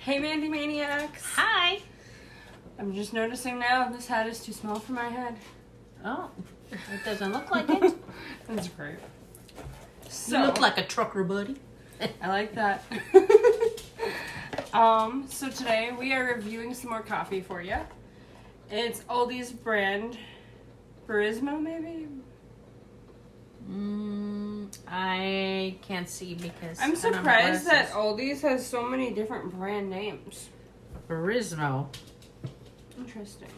Hey, Mandi maniacs. Hi. I'm just noticing now this hat is too small for my head. Oh, it doesn't look like it. That's great. You look like a trucker, buddy. I like that. So today we are reviewing some more coffee for you. It's Aldi's brand, Burisma, maybe? I can't see because I'm surprised that Aldi's has so many different brand names. Burismo. Interesting.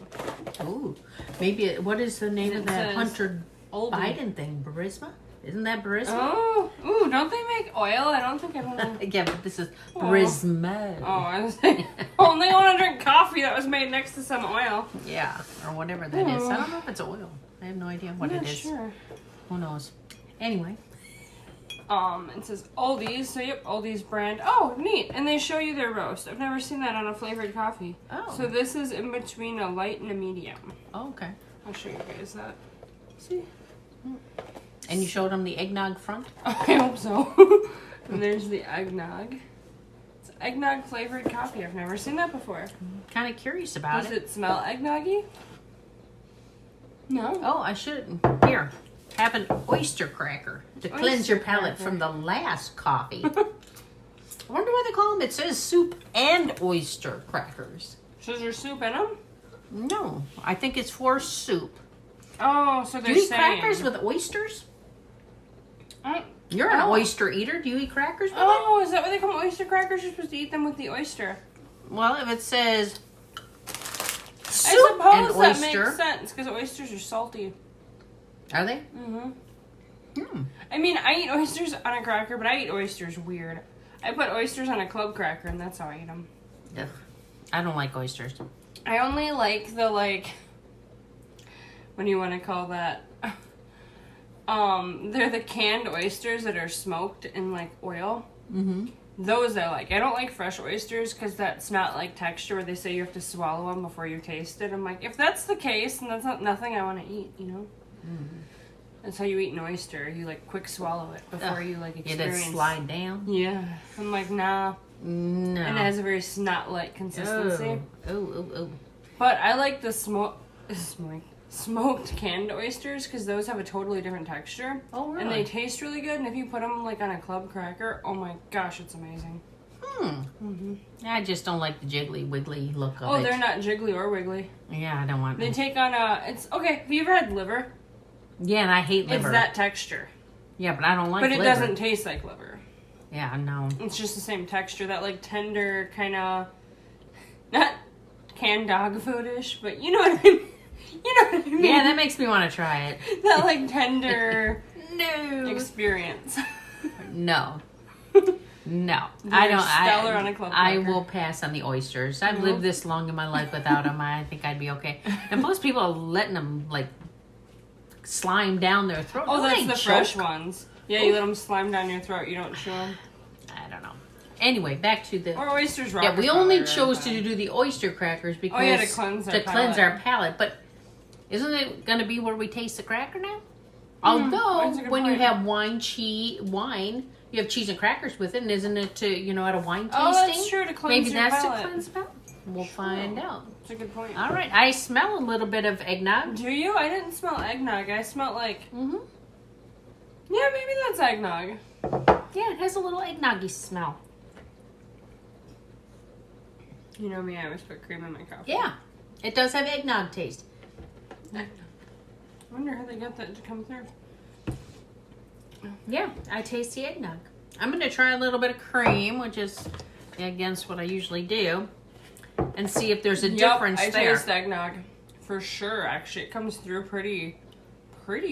Ooh, maybe what is the name of that Hunter Aldi. Biden thing? Burisma? Isn't that Burisma? Oh, ooh, don't they make oil? I don't think I want to. Yeah, but this is Burismo. Oh, I was like, only want to drink coffee that was made next to some oil. Yeah, or whatever that is. I don't know if it's oil. I have no idea what it is. Sure. Who knows? Anyway. It says Aldi's, so yep, Aldi's brand. Oh, neat. And they show you their roast. I've never seen that on a flavored coffee. Oh. So this is in between a light and a medium. Oh, okay. I'll show you guys that. See? And you showed them the eggnog front? I hope so. And there's the eggnog. It's eggnog flavored coffee. I've never seen that before. Kind of curious about Does it. it smell eggnoggy? No. Oh, I should. Here. Have an oyster cracker to cleanse your palate from the last coffee. I wonder what they call them. It says soup and oyster crackers. So is there soup in them? No, I think it's for soup. Oh, so they're Do you eat saying... crackers with oysters? You're an oyster eater. Do you eat crackers with Oh, is that why they call them oyster crackers? You're supposed to eat them with the oyster. it? Well, if it says soup I and suppose that oyster. makes sense, because oysters are salty. Are they? Mm-hmm. I mean, I eat oysters on a cracker, but I eat oysters weird. I put oysters on a club cracker, and that's how I eat them. Ugh. I don't like oysters. I only like the, what do you want to call that? They're the canned oysters that are smoked in, oil. Mm-hmm. Those I like. I don't like fresh oysters, because that's not, texture where they say you have to swallow them before you taste it. I'm like, if that's the case, then that's nothing I want to eat, you know? Mm-hmm. That's how you eat an oyster. You quick swallow it before you experience. It slide down. Yeah, I'm like, nah. No. And it has a very snot-like consistency. Oh. But I like the smoked canned oysters, because those have a totally different texture. Oh, really? And they taste really good. And if you put them on a club cracker, oh my gosh, it's amazing. Mm-hmm. I just don't like the jiggly wiggly look of it. Oh, they're not jiggly or wiggly. Yeah, I don't want them. They take on it's okay. Have you ever had liver? Yeah, and I hate liver. It's that texture. Yeah, but I don't like liver. liver. But it doesn't taste like liver. Yeah, no. It's just the same texture, that tender kind of, not canned dog food-ish, but you know what I mean. You know what I mean? Yeah, that makes me want to try it. That tender No experience. No. No, I don't. Stellar on a club I cracker. will pass on the oysters. I've lived this long in my life without them. I think I'd be okay. And most people are letting them slime down their throat. Oh, Don't that's they the choke? fresh ones. Yeah, you let them slime down your throat. You don't chew them. I don't know. Anyway, back to the. Or oysters. Yeah, we only chose to do the oyster crackers because to cleanse our palate. But isn't it going to be where we taste the cracker now? That's a Although good when you point. have wine, you have cheese and crackers with it, and isn't it to at a wine tasting? Oh, that's true, to cleanse Maybe your that's palate. to cleanse the palate. We'll find out. That's a good point. All right, I smell a little bit of eggnog. Do you? I didn't smell eggnog. I smelled Mm-hmm. Yeah, maybe that's eggnog. Yeah, it has a little eggnog-y smell. You know me, I always put cream in my coffee. Yeah, it does have eggnog taste. I wonder how they got that to come through. Yeah, I taste the eggnog. I'm going to try a little bit of cream, which is against what I usually do, and see if there's a difference I there. taste eggnog. For sure, actually. It comes through pretty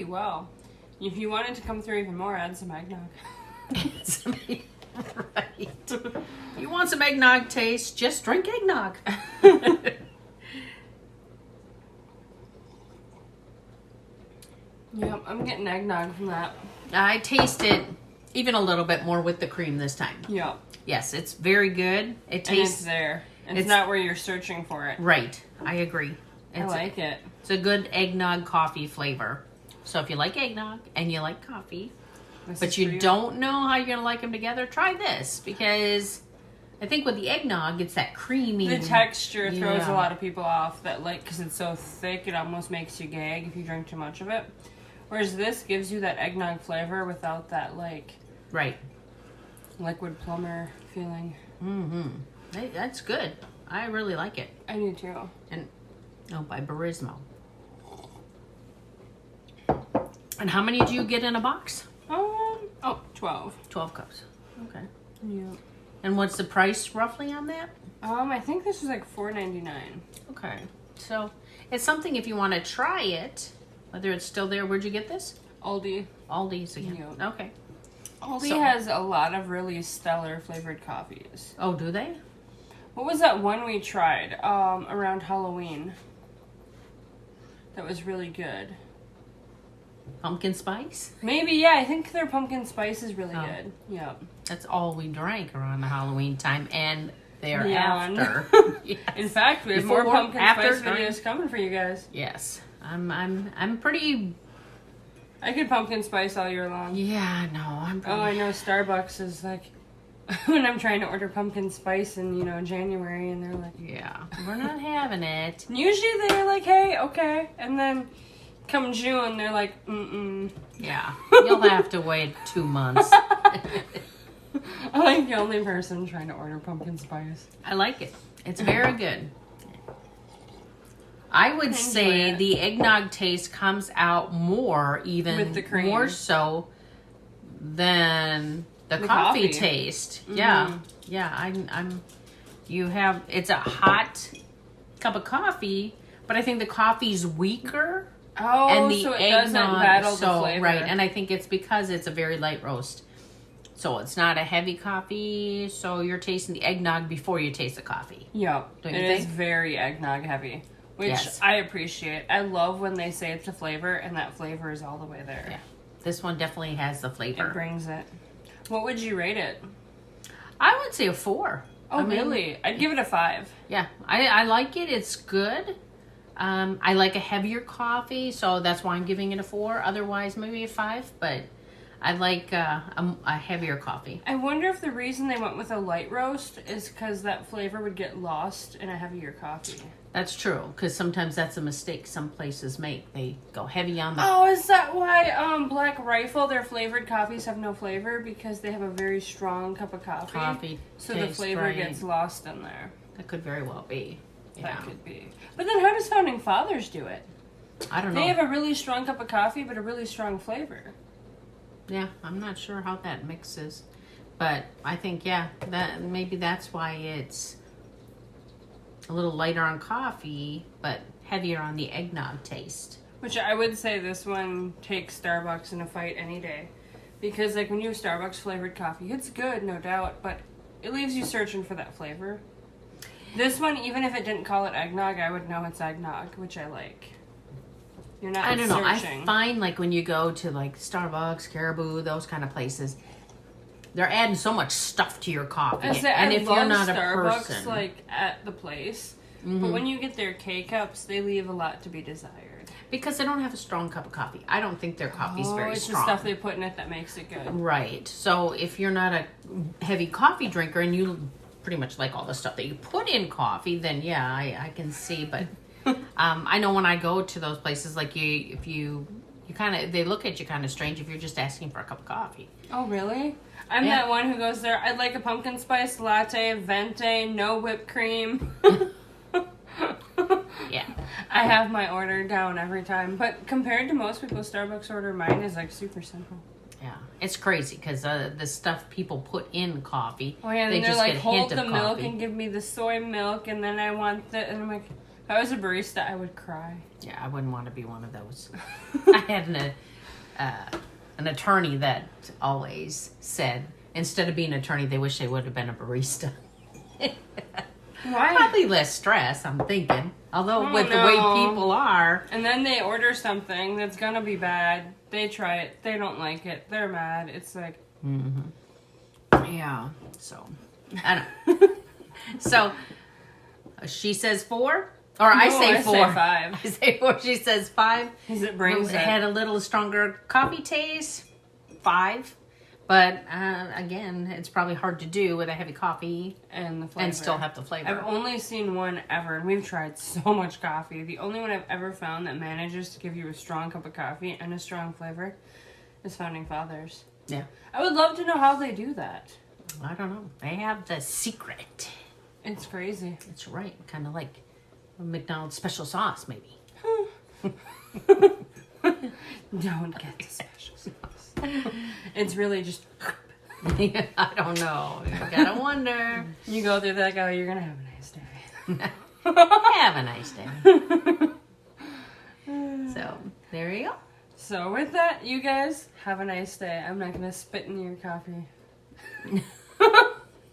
well. If you want it to come through even more, add some eggnog. Right. You want some eggnog taste, just drink eggnog. Yep, I'm getting eggnog from that. I taste it even a little bit more with the cream this time. Yep. Yes, it's very good. It tastes... And it's there. It's not where you're searching for it. Right. I agree. I like it. It's a good eggnog coffee flavor. So if you like eggnog and you like coffee, but you don't know how you're going to like them together, try this because I think with the eggnog, it's that creamy. The texture throws Yeah. a lot of people off. That like because it's so thick, it almost makes you gag if you drink too much of it. Whereas this gives you that eggnog flavor without that like Right. liquid plumber feeling. Hey, that's good. I really like it. I do too. And by Barismo. And how many do you get in a box? 12. 12 cups. Okay. Yeah. And what's the price roughly on that? I think this was like $4.99. Okay. So it's something if you want to try it, whether it's still there. Where'd you get this? Aldi. Aldi's again. Yeah. Okay. Aldi So- has a lot of really stellar flavored coffees. Oh, do they? What was that one we tried around Halloween? That was really good. Pumpkin spice? Maybe, yeah, I think their pumpkin spice is really Oh. good. Yeah. That's all we drank around the Halloween time and Beyond. thereafter. Yes. In fact, we have more Before, pumpkin after, spice during. videos coming for you guys. Yes. I'm pretty. I could pumpkin spice all year long. Yeah, no, I'm pretty. Oh, I know Starbucks is like when I'm trying to order pumpkin spice in, January, and they're like, Yeah, we're not having it. usually they're like, hey, okay. And then come June, they're like, Yeah, you'll have to wait 2 months. I'm like the only person trying to order pumpkin spice. I like it. It's very good. I would Enjoy say it. the eggnog taste comes out more, even With the cream. more so than the The coffee coffee. taste. Yeah, yeah. I'm. You have it's a hot cup of coffee, but I think the coffee's weaker. Oh, And the so it eggnog, doesn't battle so, the flavor. right, and I think it's because it's a very light roast. So it's not a heavy coffee, so you're tasting the eggnog before you taste the coffee. Yep. Don't you It is think? very eggnog heavy, which Yes. I appreciate. I love when they say it's a flavor, and that flavor is all the way there. Yeah. This one definitely has the It flavor. brings it. What would you rate it? I would say a 4. Oh, I mean, really? I'd give it a 5. Yeah, I like it. It's good. I like a heavier coffee, so that's why I'm giving it a 4. Otherwise, maybe a 5, but I like a heavier coffee. I wonder if the reason they went with a light roast is because that flavor would get lost in a heavier coffee. That's true, because sometimes that's a mistake some places make. They go heavy on the Oh, is that why Black Rifle, their flavored coffees have no flavor? Because they have a very strong cup of coffee. coffee. So the taste, flavor right? gets lost in there. That could very well be. Yeah. That could be. But then how does Founding Fathers do it? I don't know. They have a really strong cup of coffee, but a really strong flavor. Yeah, I'm not sure how that mixes, but I think that maybe that's why it's a little lighter on coffee, but heavier on the eggnog taste. Which I would say this one takes Starbucks in a fight any day. Because like when you have Starbucks flavored coffee, it's good, no doubt, but it leaves you searching for that flavor. This one, even if it didn't call it eggnog, I would know it's eggnog, which I like. You're not I don't know. searching. I find like when you go to like Starbucks, Caribou, those kind of places, they're adding so much stuff to your coffee. I say, and I if love you're not Starbucks, a person, like at the place, but when you get their K-cups, they leave a lot to be desired. because they don't have a strong cup of coffee, I don't think their coffee's very it's strong. the stuff they put in it that makes it good. Right. So if you're not a heavy coffee drinker and you pretty much like all the stuff that you put in coffee, then yeah, I can see. But I know when I go to those places, like if you kind of, they look at you kind of strange if you're just asking for a cup of coffee. Oh, really? I'm Yeah. that one who goes there. I'd like a pumpkin spice latte, venti, no whipped cream. Yeah. I have my order down every time. But compared to most people's Starbucks order, mine is like super simple. Yeah. It's crazy because the stuff people put in coffee, Oh, yeah, they and they're just like, get a hold hint the of milk coffee. and give me the soy milk, and then I want the. And I'm like, if I was a barista, I would cry. Yeah, I wouldn't want to be one of those. I had an attorney that always said, instead of being an attorney, they wish they would have been a barista. Why? Probably less stress, I'm thinking. Although Oh, with the way no. people are, And then they order something that's gonna be bad. They try it. They don't like it. They're mad. It's like, yeah. So I don't know. So she says 4, or I No, say I 4. say 5. I say 4. She says 5. because it brings It it. had a little stronger coffee taste. 5. But again, it's probably hard to do with a heavy coffee And the flavor. and still have the flavor. I've only seen one ever, and we've tried so much coffee. The only one I've ever found that manages to give you a strong cup of coffee and a strong flavor is Founding Fathers. Yeah. I would love to know how they do that. I don't know. They have the secret. It's crazy. It's right. Kind of like a McDonald's special sauce, maybe. Don't get the special sauce. It's really just... I don't know. You gotta wonder. You go through that, go, you're gonna have a nice day. Have a nice day. So, there you go. So with that, you guys, have a nice day. I'm not gonna spit in your coffee.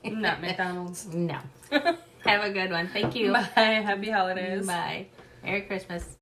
Not McDonald's. No. Have a good one. Thank you. Bye. Happy holidays. Bye. Merry Christmas.